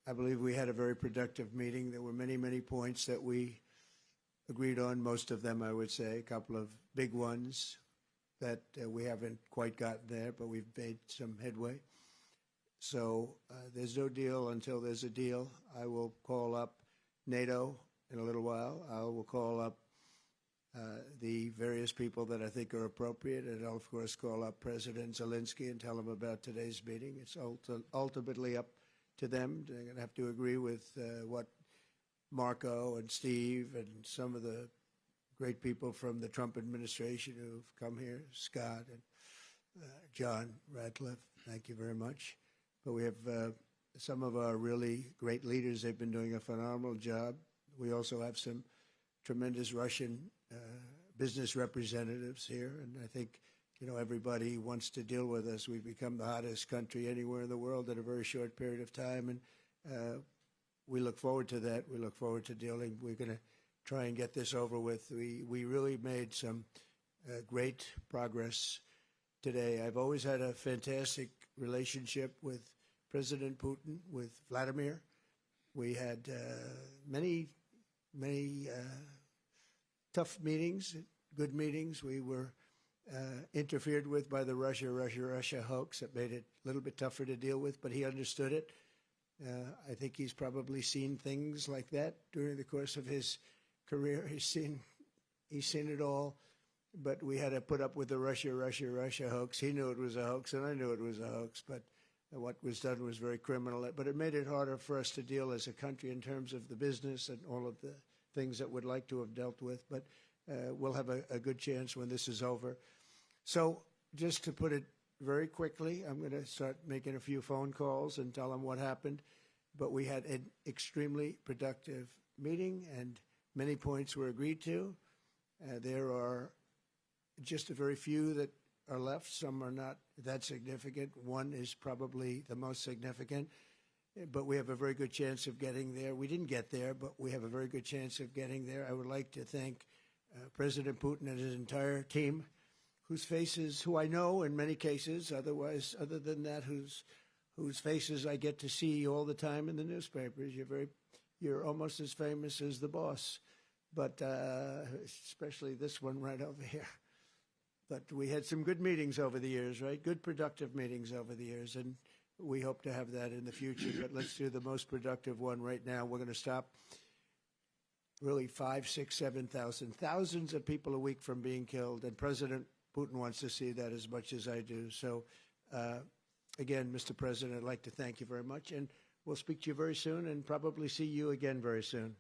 I believe we had a very productive meeting. There were many, many points that we agreed on, most of them, I would say, a couple of big ones that we haven't quite gotten there, but we've made some headway. So there's no deal until there's a deal. I will call up NATO in a little while. I will call up the various people that I think are appropriate, and I'll, of course, call up President Zelensky and tell him about today's meeting. It's ultimately up to them. They're going to have to agree with what Marco and Steve and some of the great people from the Trump administration who've come here, Scott and John Radcliffe, thank you very much. But we have some of our really great leaders. They've been doing a phenomenal job. We also have some tremendous Russian business representatives here, and I think, you know, everybody wants to deal with us. We've become the hottest country anywhere in the world in a very short period of time, and we look forward to that. We look forward to dealing. We're going to try and get this over with. We really made some great progress today. I've always had a fantastic relationship with President Putin, with Vladimir. We had many tough meetings, good meetings. We were interfered with by the Russia hoax. That made it a little bit tougher to deal with, but he understood it. I think he's probably seen things like that during the course of his career. He's seen it all, but we had to put up with the Russia hoax. He knew it was a hoax, and I knew it was a hoax, but what was done was very criminal. But it made it harder for us to deal as a country in terms of the business and all of the things that we'd like to have dealt with. But we'll have a good chance when this is over. So just to put it very quickly, I'm going to start making a few phone calls and tell them what happened. But we had an extremely productive meeting, and many points were agreed to. There are just a very few that are left. Some are not that significant. One is probably the most significant, but we have a very good chance of getting there. We didn't get there, but we have a very good chance of getting there. I would like to thank President Putin and his entire team, whose faces, who I know in many cases, otherwise, other than that, whose faces I get to see all the time in the newspapers. You're almost as famous as the boss, but especially this one right over here. But we had some good meetings over the years, right? Good, productive meetings over the years, and we hope to have that in the future. But let's do the most productive one right now. We're going to stop really 5, 6, 7,000, thousands of people a week from being killed, and President Putin wants to see that as much as I do. So, again, Mr. President, I'd like to thank you very much, and we'll speak to you very soon and probably see you again very soon.